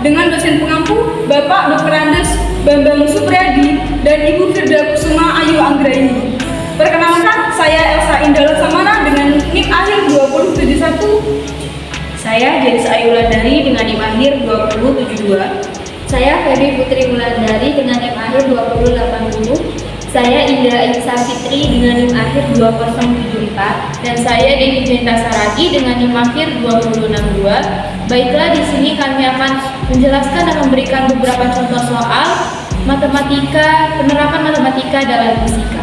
dengan dosen pengampu Bapak Dr. Andes Bambang Supriyadi dan Ibu Firda Kusuma Ayu Anggraini. Perkenalkan, saya Elsa Indah Laksamana dengan NIM akhir 2071. Saya Jenis Ayu Wulandari dengan NIM akhir 2072. Saya Feby Putri Wulandari dengan NIM akhir 2080. Saya Indra Iksa Fitri dengan NIM akhir 2074 dan saya Dewi Jenta Saragi dengan NIM akhir 2062. Baiklah, di sini kami akan menjelaskan dan memberikan beberapa contoh soal matematika, penerapan matematika dalam fisika.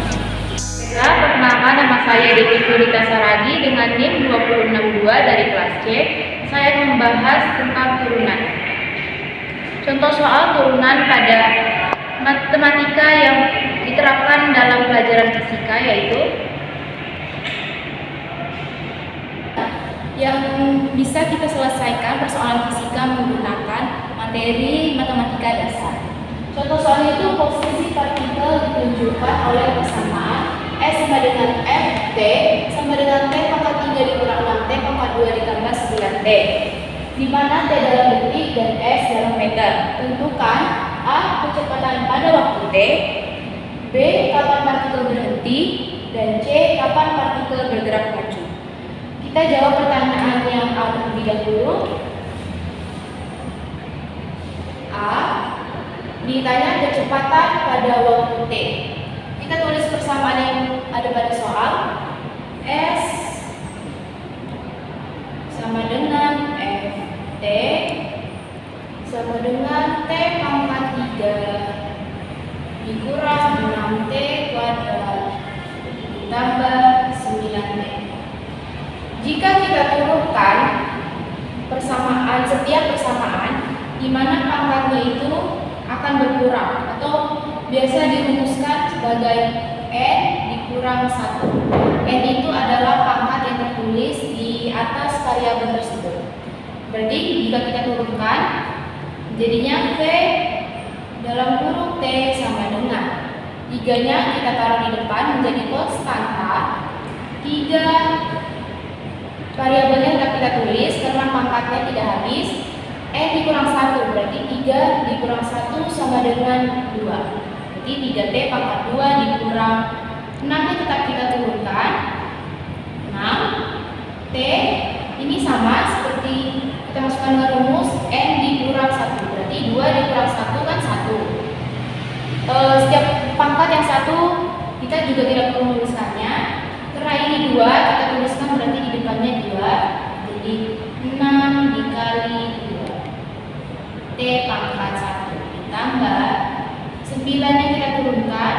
Perkenalkan, nama saya Dewi Jenta Saragi dengan NIM 2062 dari kelas C. Saya akan membahas tentang turunan. Contoh soal turunan pada matematika yang diterapkan dalam pelajaran fisika yaitu yang bisa kita selesaikan persoalan fisika menggunakan materi matematika dasar. Contoh soal itu posisi partikel ditunjukkan oleh persamaan S sama dengan F T sama dengan T pangkat 3 dikurang 6T pangkat 2 ditambah 9T, di mana T dalam detik dan S dalam meter. Tentukan A. kecepatan pada waktu T, B. kapan partikel berhenti, dan C. kapan partikel bergerak maju. Kita jawab pertanyaan yang A terlebih dahulu. A. Ditanya kecepatan pada waktu T. Kita tulis persamaan yang ada pada soal. S sama dengan Ft sama dengan T pangkat 3 dikurang 6T kuadrat ditambah 9T. Jika kita turunkan setiap persamaan, di mana pangkatnya itu akan berkurang atau biasa dirumuskan sebagai N dikurang 1. N itu adalah pangkat yang tertulis di atas variabel tersebut. Berarti jika kita turunkan, jadinya V dalam kurung T sama dengan 3-nya kita taruh di depan menjadi konstanta. 3 variabelnya tidak kita tulis karena pangkatnya tidak habis. N dikurang 1 berarti 3 dikurang 1 sama dengan 2. Berarti 3T pangkat 2 dikurang 6-nya tetap kita turunkan 6T. Ini sama seperti kita masukkan ke rumus N dikurang 1 berarti 2 dikurang 1 kan 1. Setiap pangkat yang 1 kita juga tidak perlu menuliskannya karena ini 2 kita tuliskan berarti di depannya 2, jadi 6 dikali 2 T pangkat 1 ditambah 9-nya kita turunkan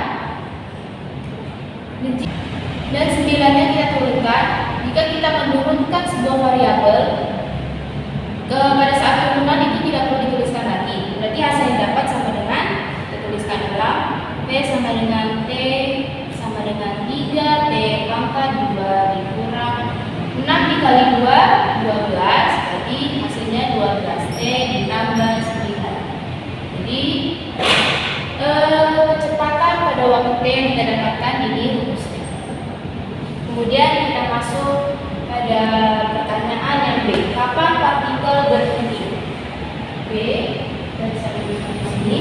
dan 9-nya kita turunkan. Jika kita menurunkan sebuah variabel pada saat turunan itu tidak perlu dituliskan lagi, berarti hasil yang dapat sama dengan kita tuliskan ulang P sama dengan T sama dengan 3T pangkat 2 dikurang 6 dikali 2 12, berarti hasilnya 12T ditambah 9. Jadi kecepatan pada waktu T yang kita dapatkan ini rumusnya. Kemudian kita masuk pada pertanyaan yang B. Kapan partikel berhenti? B, kita bisa tuliskan di sini.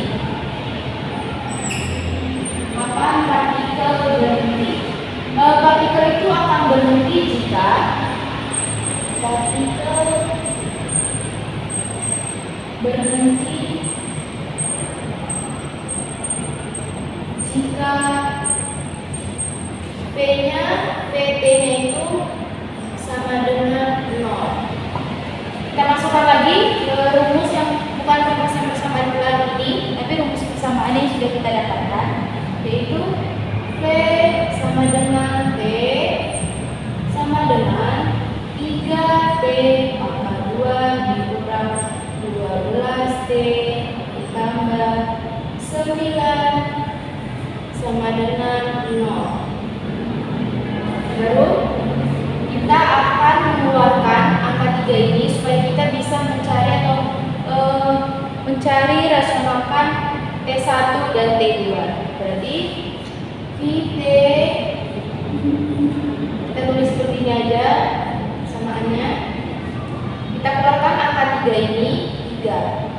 Kapan partikel berhenti? Partikel itu akan berhenti jika partikel berhenti jika P-nya, PT-nya itu sama dengan 0. Kita masukkan lagi ke rumus yang bukan rumus yang persamaan bulan ini, tapi rumus persamaan yang sudah kita dapatkan, yaitu P sama dengan T sama dengan 3T pangkat 2 dikurang 12T ditambah 9 sama dengan 0. Baru kita akan mengeluarkan angka 3 ini supaya kita bisa mencari atau mencari rasionalkan T1 dan T2. Berarti VT kita tulis seperti ini aja samaannya. Kita keluarkan angka 3 ini 3.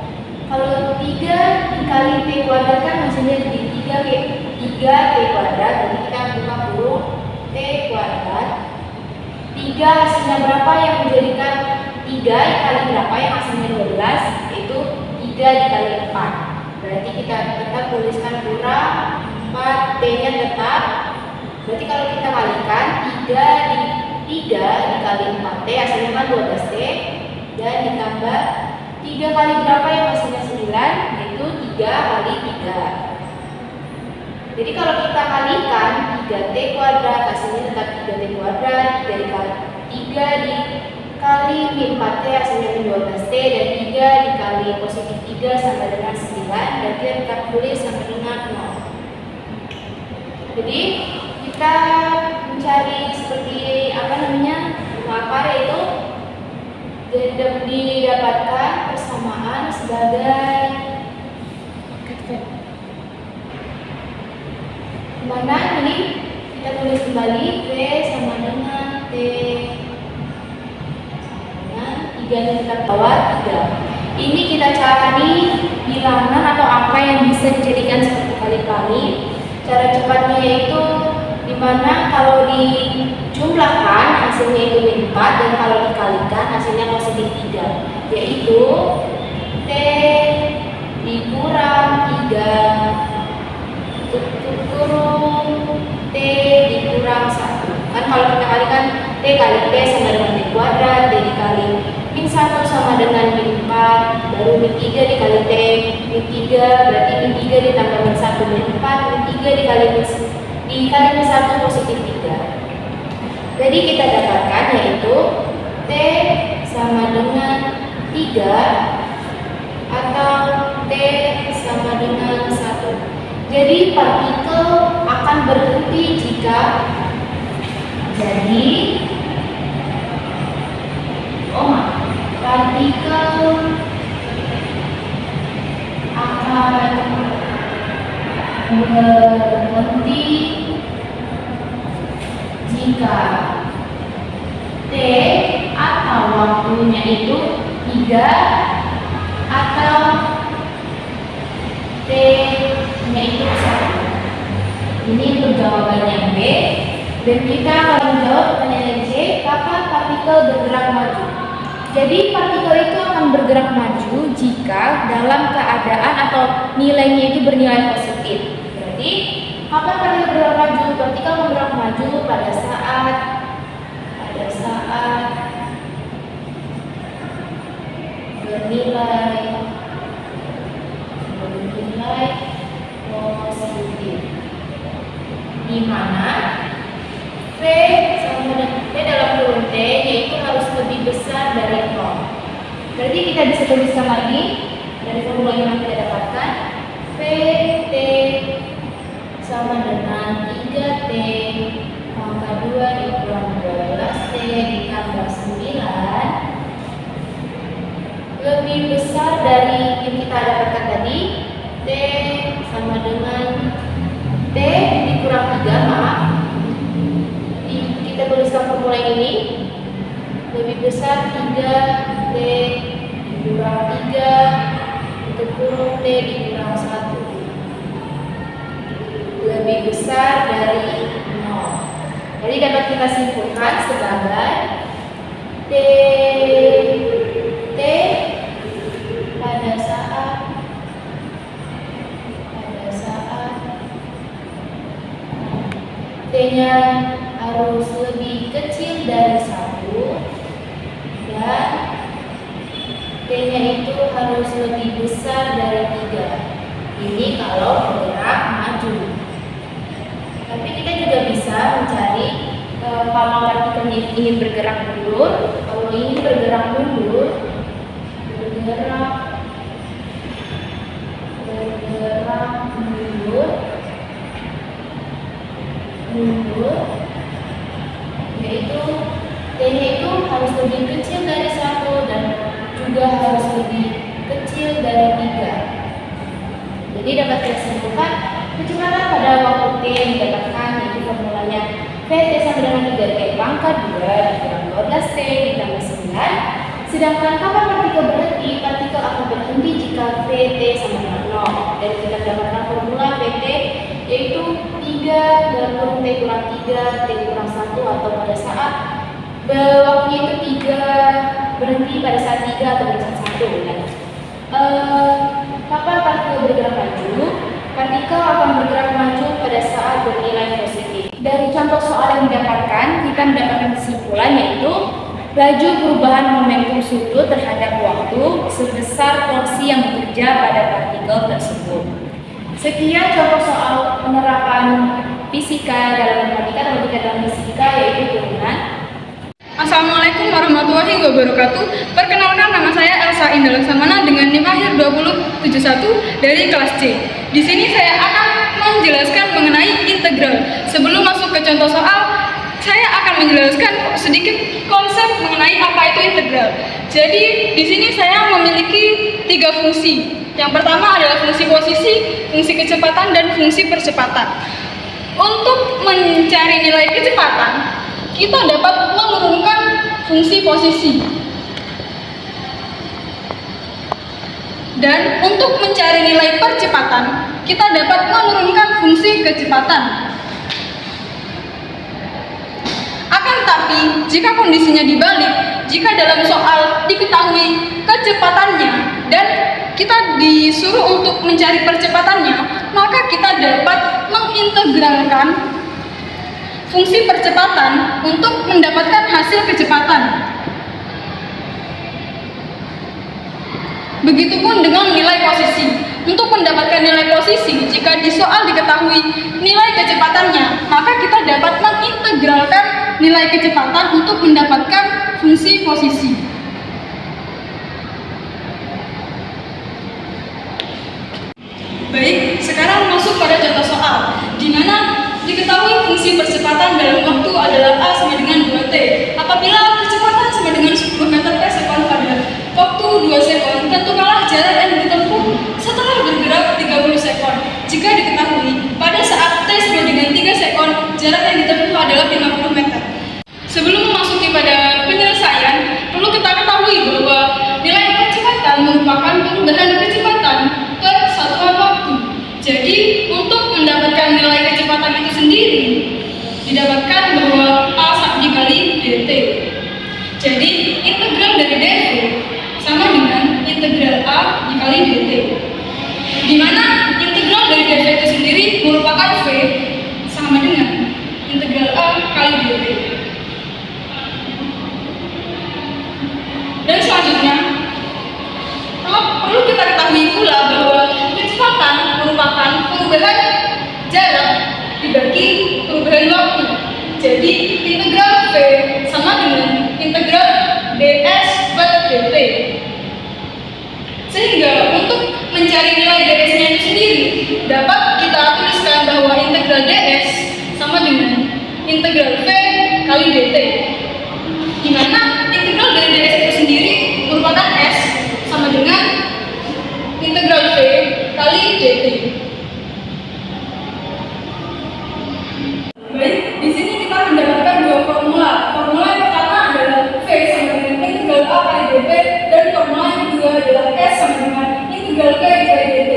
Kalau 3 dikali T kuadrat kan hasilnya jadi 3T kuadrat. Jadi kita buka kurung T kuadrat. 3 hasilnya berapa yang menjadikan 3 dikali berapa yang hasilnya 12, yaitu 3 dikali 4. Berarti kita tuliskan kurang 4, T-nya tetap. Berarti kalau kita kalikan 3 dikali 4T hasilnya kan 12T, dan ditambah 3 kali berapa yang hasilnya 9, yaitu 3 kali 3. Jadi kalau kita kalikan 3T kuadrat hasilnya tetap 3T kuadrat, 3 dikali min 4T hasilnya min 12T, dan 3 dikali positif 3 sampai dengan 9, dan kita tetap tulis sampai dengan 0. Jadi kita mencari seperti akar, yaitu didapatkan persamaan sebagai mana ini kita tulis kembali V sama dengan T dengan 3 yang kita bawa 3. Ini kita cari bilangan atau angka yang bisa dijadikan seperti kali-kali. Cara cepatnya yaitu dimana kalau dijumlahkan hasilnya itu min 4, dan kalau dikalikan hasilnya positif 3, yaitu T dikurang 3 kurung T dikurang 1. Kan kalau kita kalikan T kali T sama dengan T kuadrat, T dikali min 1 sama dengan min 4, baru min 3 dikali T min 3, berarti min 3 ditambah min 1 min 4, min 3 dikali min 1 positif 3. Jadi kita dapatkan yaitu T sama dengan 3 atau T sama dengan 1. Jadi partikel akan berhenti jika partikel akan berhenti jika T atau waktunya itu 3 atau T-nya itu 1. Ini untuk jawabannya B. Dan kita akan menjawab pertanyaan C, kapan partikel bergerak maju? Jadi partikel itu akan bergerak maju jika dalam keadaan atau nilainya itu bernilai positif. Berarti kapan partikel bergerak maju? Partikel bergerak maju pada saat bernilai positif, di mana V sama dengan T dalam kurung T yaitu harus lebih besar dari 0. Berarti kita bisa tuliskan lagi dari formula yang kita dapatkan, VT sama dengan 3T pangkat 2 dikurang 12T ditambah 9 lebih besar dari yang kita dapatkan tadi. T sama dengan T dikurang 3, maaf, kita tuliskan formula ini, lebih besar 3T dikurang 3 untuk kurung T dikurang 1 lebih besar dari 0. Jadi dapat kita simpulkan sebagai T pada saat T-nya harus lebih kecil dari 1 dan T-nya itu harus lebih besar dari 3. Ini kalau bergerak maju. Tapi kita juga bisa mencari kalau partikel ingin bergerak mundur. Kalau ingin bergerak mundur, yaitu T-nya itu harus lebih kecil dari 1 dan juga harus lebih kecil dari 3. Jadi dapat kita simpulkan kecepatan pada waktu T yang didapatkan yaitu formulanya VT sama dengan 3T pangkat 2 dikurang 12T ditambah 9 Sedangkan kapan partikel berhenti? Partikel akan berhenti jika VT sama dengan 0. Dan kita dapatkan formula VT yaitu 3 dalam kurung T kurang 3, T kurang 1, atau pada saat waktunya itu 3 berhenti pada saat 3 atau pada saat 1. Ya. Kapan partikel bergerak maju? Partikel akan bergerak maju pada saat bernilai positif. Dari contoh soal yang didapatkan, kita mendapatkan kesimpulan yaitu laju perubahan momentum sudut terhadap waktu sebesar porsi yang bekerja pada partikel tersebut. Sekian contoh soal penerapan fisika dalam matematika atau matematika dalam fisika yaitu turunan. Assalamualaikum warahmatullahi wabarakatuh. Perkenalkan, nama saya Elsa Indah Laksamana dengan NIM akhir 2071 dari kelas C. Di sini saya akan menjelaskan mengenai integral. Sebelum masuk ke contoh soal, saya akan menjelaskan sedikit konsep mengenai apa itu integral. Jadi, di sini saya memiliki 3 fungsi. Yang pertama adalah fungsi posisi, fungsi kecepatan, dan fungsi percepatan. Untuk mencari nilai kecepatan, kita dapat menurunkan fungsi posisi. Dan untuk mencari nilai percepatan, kita dapat menurunkan fungsi kecepatan. Akan tetapi, jika kondisinya dibalik, jika dalam soal diketahui kecepatannya dan kita disuruh untuk mencari percepatannya, maka kita dapat mengintegralkan fungsi percepatan untuk mendapatkan hasil kecepatan. Begitupun dengan nilai posisi. Untuk mendapatkan nilai posisi, jika di soal diketahui nilai kecepatannya, maka kita dapat mengintegralkan nilai kecepatan untuk mendapatkan fungsi posisi. Baik, sekarang masuk pada contoh soal, di mana diketahui fungsi percepatan dalam waktu adalah A sama dengan 2T. Apabila kecepatan sama dengan 10 meter per sekon pada waktu 2 sekon, tentukanlah jarak yang ditempuh setelah bergerak 30 sekon. Jika diketahui, pada saat T sama dengan 3 sekon, jarak yang ditempuh adalah 50 meter. Sebelum memasuki pada penyelesaian, perlu kita ketahui bahwa nilai percepatan merupakan perubahan kecepatan per satuan waktu. Jadi, untuk mendapatkan nilai kecepatan itu sendiri, didapatkan bahwa A dikali dt. Jadi, integral dari dv sama dengan integral A dikali dt. Di mana integral dari dv itu sendiri merupakan V sama dengan integral A kali dt. Dan selanjutnya, perlu kita ketahui pula bahwa kecepatan merupakan perubahan jarak dibagi perubahan waktu. Jadi, integral V sama dengan integral ds per dt. Sehingga untuk mencari nilai ds-nya itu sendiri, dapat kita tuliskan bahwa integral ds sama dengan integral V kali dt. Di mana integral dari ds itu sendiri merupakan s sama dengan integral V kali dt. Baik, di sini kita mendapatkan 2 formula. Formula yang pertama adalah V sama dengan integral A kali dt, dan formula yang kedua adalah S sama dengan integral V kali dt.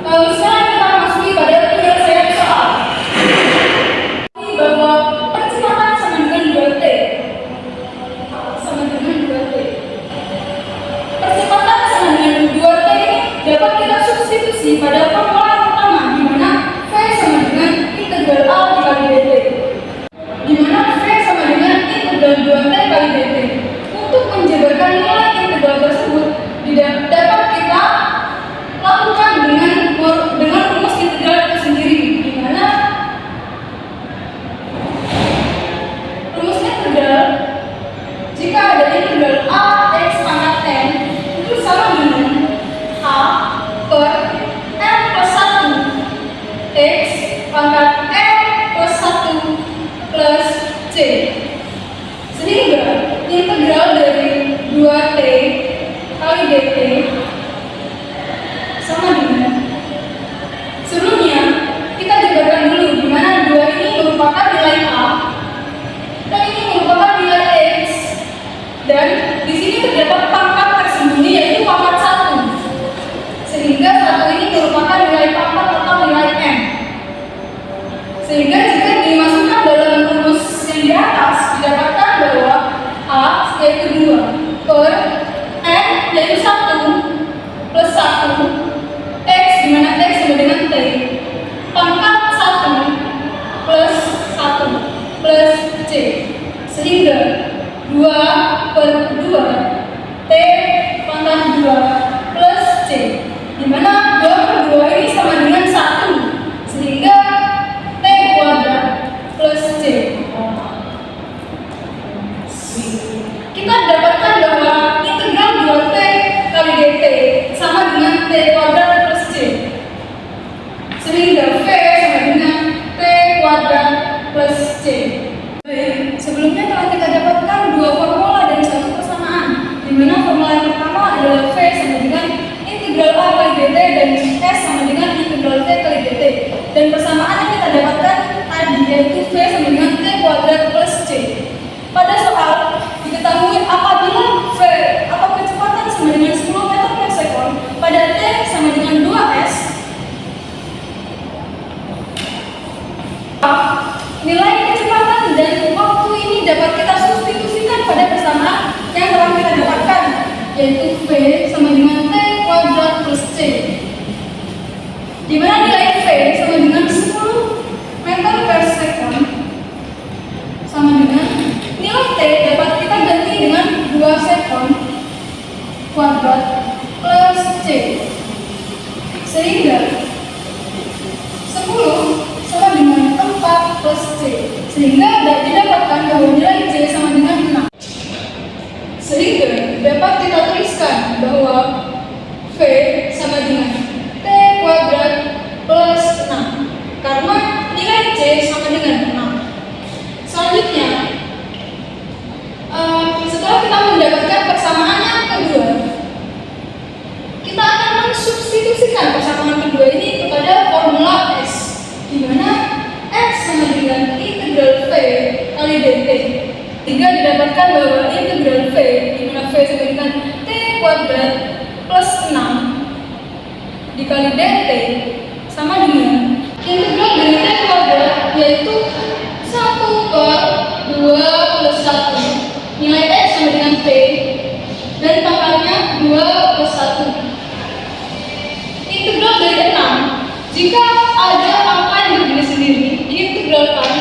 Sekarang kita masuki pada penyelesaian soal. Bahwa percepatan sama dengan 2T. Sama dengan 2T. Percepatan sama dengan 2T ini dapat kita substitusi pada formula yang pertama, di mana V sama dengan integral A dikali dt. Di mana V sama dengan integral 2T kali dt. Untuk menjabarkan nilai integral tersebut, dapat kita lakukan dengan rumus integral itu sendiri, di mana rumus integral jika ada integral A x pangkat n itu sama dengan A per n plus 1 x pangkat n plus 1 plus c. Sehingga integral dari 2t kali dt sama dengan, sebelumnya kita jabarkan dulu di mana 2 ini merupakan nilai A dan ini merupakan nilai X, dan di sini 2/2 T pangkat 2 plus C, di mana 2/2 ini sama dengan 1, sehingga T kuadrat plus C. Kita dapatkan bahwa integral 2T kali dt sama dengan T kuadrat plus C, sehingga V sama dengan T kuadrat plus C. Baik, sebelumnya telah kita dapatkan dua formula dan satu persamaan, di mana formula yang pertama adalah V sama dengan integral A kali dt dan S sama dengan integral T kali dt, dan persamaan yang kita dapatkan tadi yaitu V sama dengan T kuadrat plus C. Pada soal diketahui apabila V atau kecepatan sama dengan 10 meter per sekon pada T sama dengan 2S, nilai kecepatan dan waktu ini dapat kita substitusikan pada persamaan yang telah kita dapatkan, yaitu V sama dengan T kuadrat plus C, di mana nilai V sama dengan 10 meter per sekon sama dengan nilai T dapat kita ganti dengan 2 sekon kuadrat plus C, sehingga 10 sama dengan 4 plus C, sehingga didapatkan bahwa nilai C sama dengan 6. Sehingga dapat kita tuliskan bahwa V sama dengan T kuadrat plus 6, karena nilai C sama dengan 6. Selanjutnya, setelah kita mendapatkan persamaan yang kedua, kita akan mensubstitusikan persamaan kedua ini kepada formula S, di mana S sama dengan integral V kali dt, sehingga didapatkan bahwa integral V, di mana V sama dengan T kuadrat plus 6 dikali dt sama dengan integral dari T kuadrat, yaitu 1/2 plus 1 nilai X sama dengan T dan pangkatnya 2 plus 1. Integral dari 6, jika ada angka yang berdiri sendiri diintegralkan,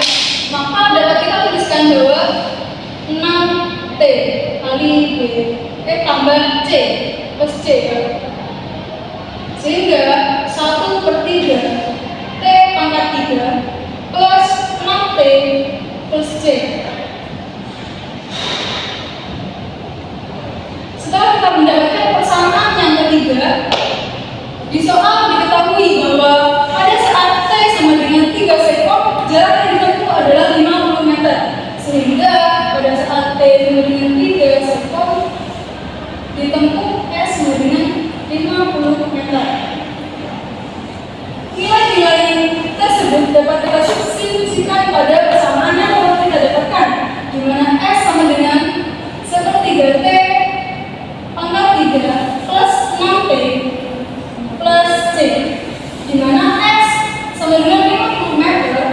maka dapat kita tuliskan bahwa 6T kali B tambah C plus C, sehingga 1/3 T pangkat 3 plus 6T plus C. Setelah kita mendapatkan persamaan yang ketiga, di soal diketahui bahwa pada saat T sama dengan 3 sekon, jarak yang ditempuh adalah 50 meter, sehingga pada saat T sama dengan 3 sekon ditempuh S sama dengan 50 meter. Nilai-nilai tersebut dapat kita substitusikan pada persamaan yang telah kita dapatkan, di mana S sama dengan 1/3 T pangkat 3 plus 6T plus C, di mana S sama dengan 50 meter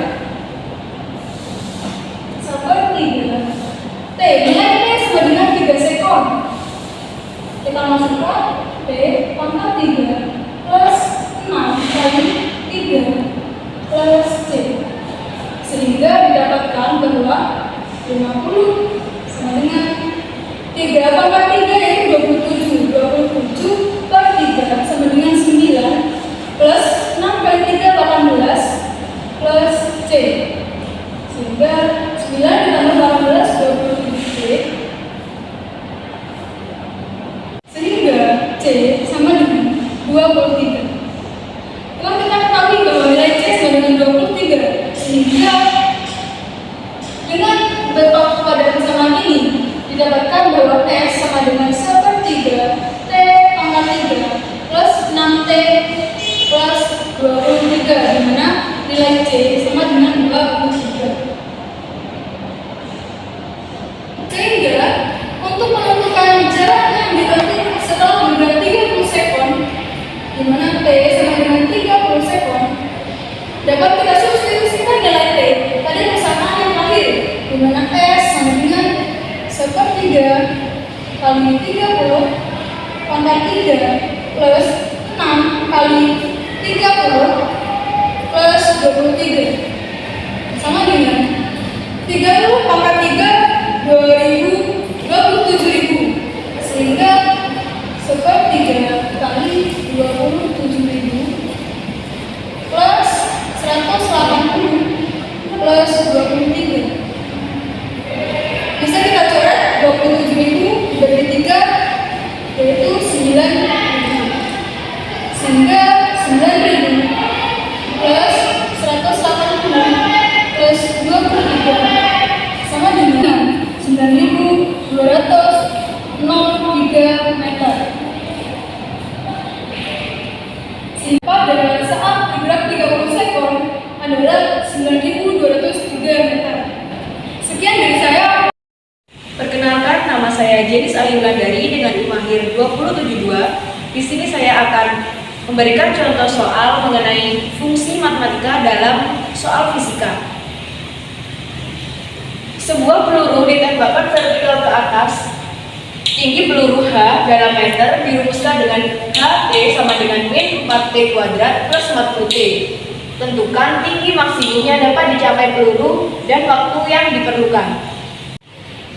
1/3 T, nilai T sama dengan 3 sekon. Kita masukkan T pangkat 3 plus 6 kali 3 plus C, sehingga didapatkan bahwa 50 sama dengan 3 pangkat 3 yaitu 27 per 3 sama dengan 9 plus 6 kali 3 18 plus C, sehingga 9 ditambah 18 27C, sehingga C sama dengan 23. Telah kita ketahui bahwa nilai C sama dengan 23, sehingga dengan bentuk pada persamaan ini didapatkan bahwa T sama dengan 1/3 T pangkat 3 plus 6T plus 23, di mana nilai C sama dengan 23. Sehingga untuk menentukan jarak yang ditempuh setelah bergerak 30 sekon, di mana T sama dengan 30 sekon, dapat kita substitusikan nilai T pada persamaan yang terakhir, di mana S sama dengan 1/3 kali 30 pangkat 3 plus 6 kali 30 plus 23 sama dengan 30 pangkat 3 2000 27 itu dibagi 3 yaitu 9, sehingga 9.000 plus 180 plus 23 sama dengan 9.203 meter. Pada saat bergerak 30 sekon adalah 9.203 meter. Sekian dari saya. Perkenalkan, nama saya Jenis Alimlandari dengan IMAHIR 2072. Di sini saya akan memberikan contoh soal mengenai fungsi matematika dalam soal fisika. Sebuah peluru ditembakkan vertikal ke atas. Tinggi peluru H dalam meter dirumuskan dengan HT sama dengan min 4T kuadrat plus 40T. Tentukan tinggi maksimumnya dapat dicapai peluru dan waktu yang diperlukan.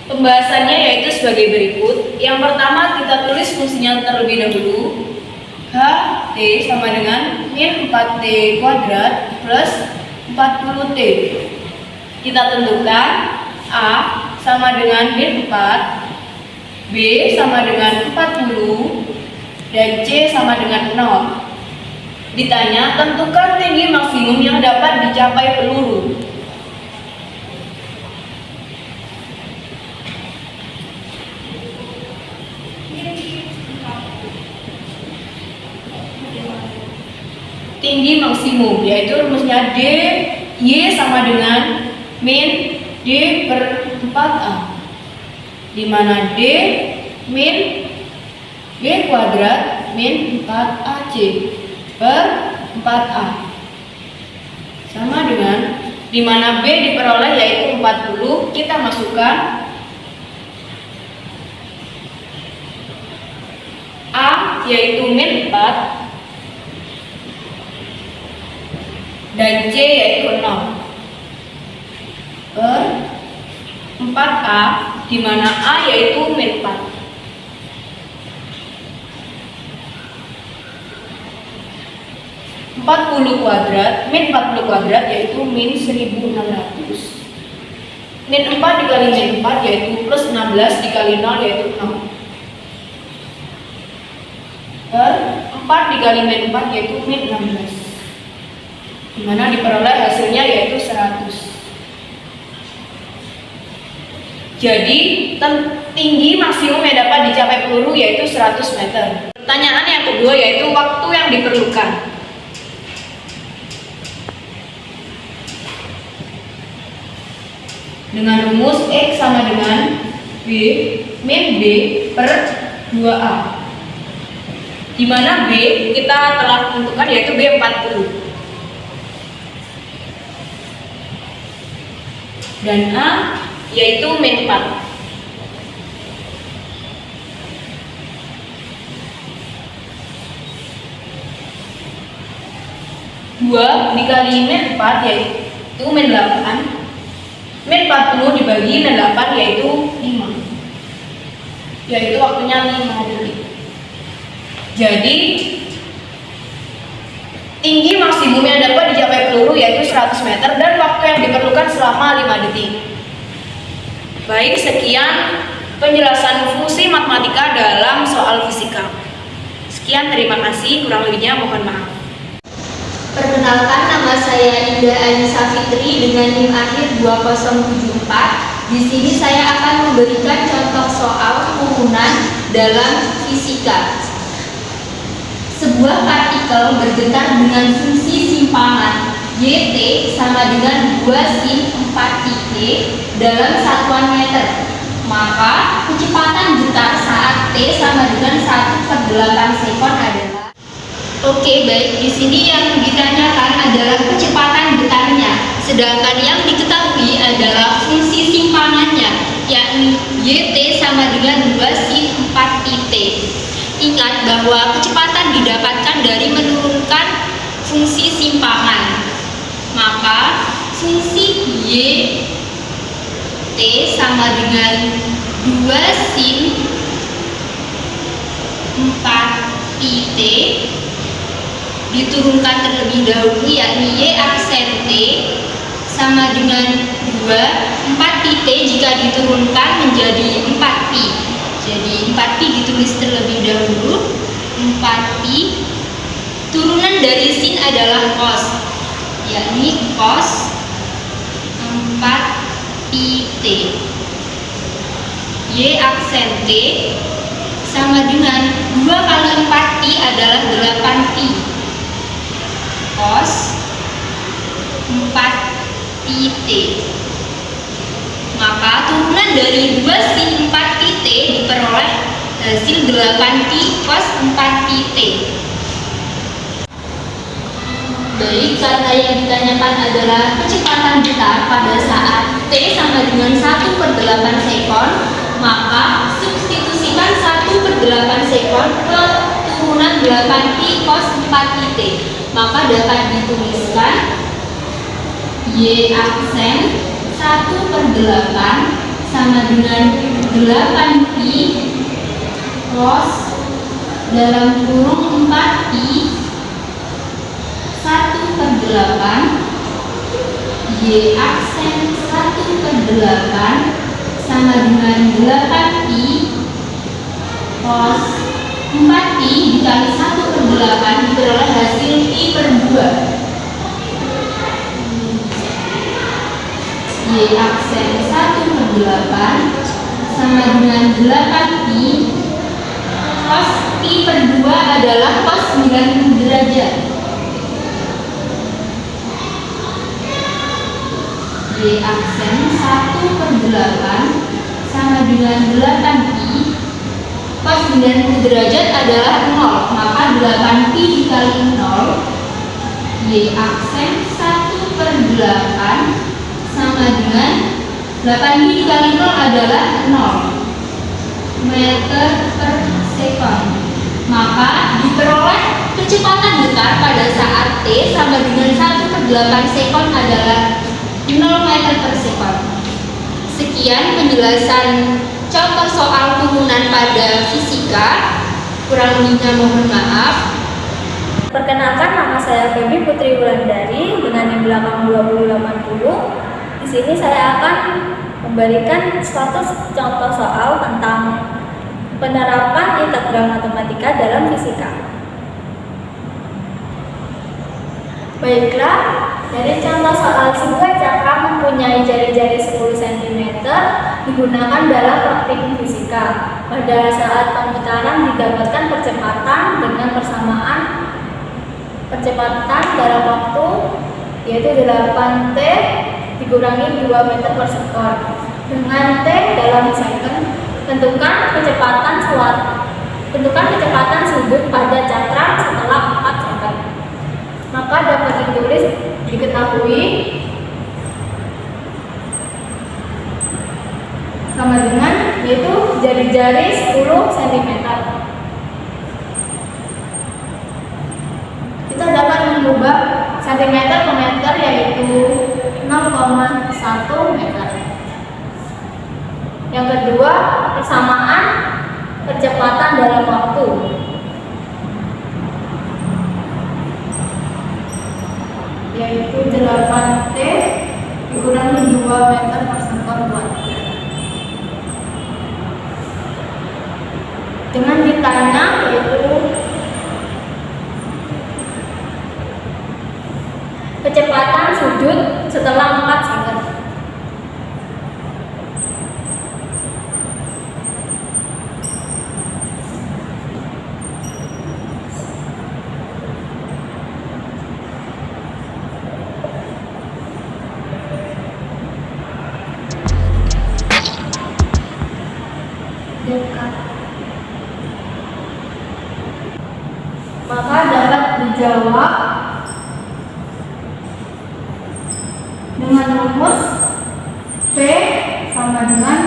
Pembahasannya yaitu sebagai berikut. Yang pertama kita tulis fungsinya terlebih dahulu. HT sama dengan min 4T kuadrat plus 40T. Kita tentukan A sama dengan min 4, B sama dengan 40, dan C sama dengan 0. Ditanya, tentukan tinggi maksimum yang dapat dicapai peluru. Tinggi maksimum yaitu rumusnya D Y sama dengan min D per 4A, di mana D min B kuadrat min 4AC per 4A sama dengan, di mana B diperoleh yaitu 40, kita masukkan A yaitu min 4 dan C yaitu 0 per 4A, di mana A yaitu min 4. Min 40 kuadrat yaitu min 1600. Min 4 dikali min 4 yaitu plus 16 dikali 0 yaitu 6. Per 4 dikali min 4 yaitu min 16. Di mana diperoleh hasilnya yaitu 100. Jadi tinggi maksimum yang dapat dicapai peluru yaitu 100 meter. Pertanyaan yang kedua yaitu waktu yang diperlukan. Dengan rumus X sama dengan B min B per 2A, di mana B kita telah tentukan yaitu B 40 dan A yaitu min 4. Dua dikali min 4 yaitu min 8. Min 40 dibagi min 8 yaitu 5. Yaitu waktunya 5 detik. Jadi tinggi maksimum yang dapat dicapai peluru yaitu 100 meter dan waktu yang diperlukan selama 5 detik. Baik, sekian penjelasan fungsi matematika dalam soal fisika. Sekian, terima kasih. Kurang lebihnya mohon maaf. Perkenalkan, nama saya Indah Anissa Fitri dengan NIM akhir 2074. Di sini saya akan memberikan contoh soal urunan dalam fisika. Sebuah partikel bergetar dengan fungsi simpangan YT sama dengan 2 sin 4t dalam satuan meter. Maka kecepatan getar saat T sama dengan 1/8 sekon adalah. Oke, baik. Di sini yang ditanyakan adalah kecepatan getarnya, sedangkan yang diketahui adalah fungsi simpangannya, yakni YT sama dengan 2 sin 4t. Ingat bahwa kecepatan didapatkan dari menurunkan fungsi simpangan. Maka fungsi YT sama dengan 2 sin 4t diturunkan terlebih dahulu, yakni Y aksen T sama dengan 2, 4t jika diturunkan menjadi 4t Jadi 4pi ditulis terlebih dahulu. 4pi turunan dari sin adalah cos, yakni cos 4pi T. Y aksen T sama dengan 2 kali 4pi adalah 8pi. Cos 4pi T. Maka turunan dari 2 sin 4pi T diperoleh hasil 8pi cos 4pi T. Baik, kata yang ditanyakan adalah kecepatan gitar pada saat T sama dengan 1/8 sekon. Maka substitusikan 1/8 sekon ke turunan 8pi cos 4pi T. Maka dapat dituliskan Y aksen 1/8 sama dengan 8pi cos dalam kurung 4pi 1/8 Y aksen 1/8 sama dengan 8pi cos 4pi dikali 1/8 diperoleh hasil pi/2. Y aksen 1/8 sama dengan 8pi cos pi/2 adalah cos 90 derajat. Y aksen 1/8 sama dengan 8pi cos 90 derajat adalah 0. Maka 8pi dikali 0 Y aksen 1/8 sama dengan 8pi dikali 0 adalah 0 meter per sekon. Maka diperoleh kecepatan gitar pada saat T sama dengan 1/8 sekon adalah 0 meter per sekon. Sekian penjelasan contoh soal turunan pada fisika. Kurang lebihnya mohon maaf. Perkenalkan, nama saya Feby Putri Wulandari dengan yang belakang 2080. Di sini saya akan memberikan suatu contoh soal tentang penerapan integral matematika dalam fisika. Baiklah, dari contoh soal sebuah cakram mempunyai jari-jari 10 cm digunakan dalam praktik fisika. Pada saat pemutaran didapatkan percepatan dengan persamaan percepatan dalam waktu yaitu 8t dikurangi 2 meter per sekon. Dengan t dalam second, tentukan kecepatan sudut pada cakram setelah 4 second. Maka dapat diketahui sama dengan yaitu jari-jari 10 cm. Kita dapat mengubah cm ke meter yaitu 0,1 meter. Yang kedua, persamaan percepatan dalam waktu. Yaitu 8t dikurangi 2 meter per sekon buat. Dengan ditanya yaitu kecepatan sudut setelah 4 second. Dekat. Maka dapat dijawab dengan rumus P sama dengan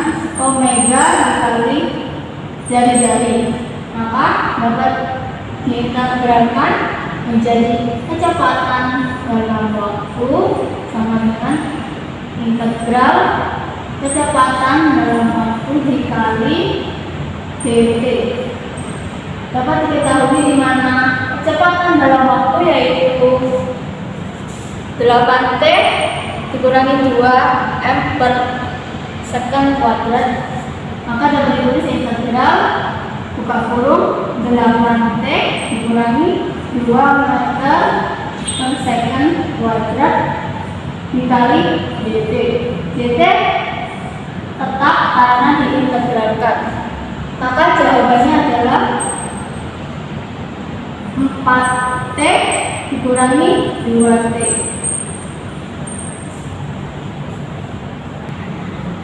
omega dikali jari-jari. Maka dapat diintegralkan menjadi kecepatan dalam waktu sama dengan integral kecepatan dalam waktu dikali dt. Dapat diketahui di mana kecepatan dalam waktu yaitu 8t dikurangi 2 m per second kuadrat. Maka dapat ditulis integral buka kurung 8T dikurangi 2 meter per second kuadrat dikali dt. dt tetap karena diintegralkan. Maka jawabannya adalah 4T dikurangi 2T.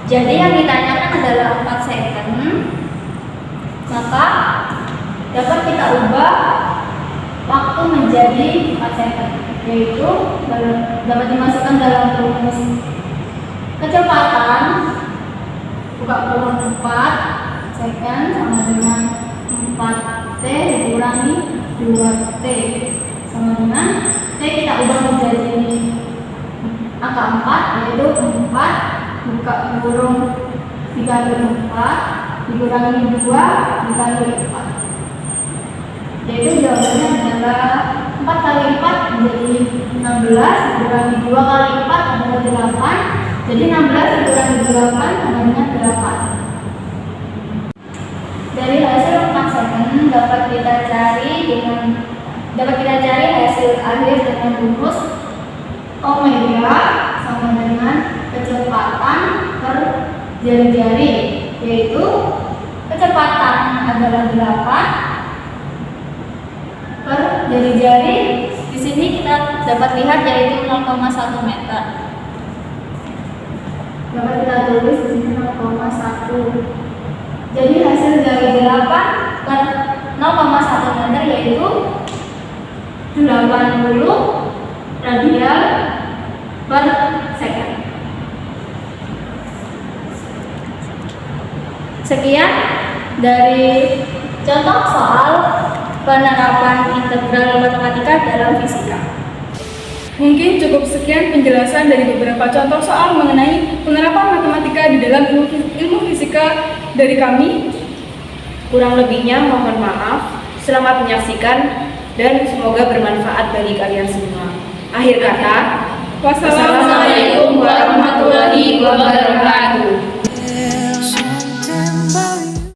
Jadi yang ditanyakan adalah 4 second. Maka dapat kita ubah waktu menjadi 4 second, yaitu dapat dimasukkan dalam rumus kecepatan buka kurung 4 second sama dengan 4T dikurangi 2T sama dengan T kita ubah menjadi angka 4, yaitu 4 buka kurung dikali 4 dikurangi 2 dikali 4, yaitu jawabannya adalah 4 kali 4 menjadi 16 dikurangi 2 kali 4 adalah 8, jadi 16 dikurangi 8 sama dengan 8. Dari hasil 4 second dapat kita cari hasil akhir dengan rumus omega sama dengan kecepatan per jari-jari, yaitu kecepatan adalah 8 per jari-jari. Di sini kita dapat lihat yaitu 0,1 meter. Dapat kita tulis di sini 0,1. Jadi hasil dari 8 per 0,1 meter yaitu 80 radial per second. Sekian dari contoh soal penerapan integral matematika dalam fisika. Mungkin cukup sekian penjelasan dari beberapa contoh soal mengenai penerapan matematika di dalam ilmu fisika dari kami. Kurang lebihnya mohon maaf. Selamat menyaksikan dan semoga bermanfaat bagi kalian semua. Akhir kata, Wassalamualaikum warahmatullahi wabarakatuh.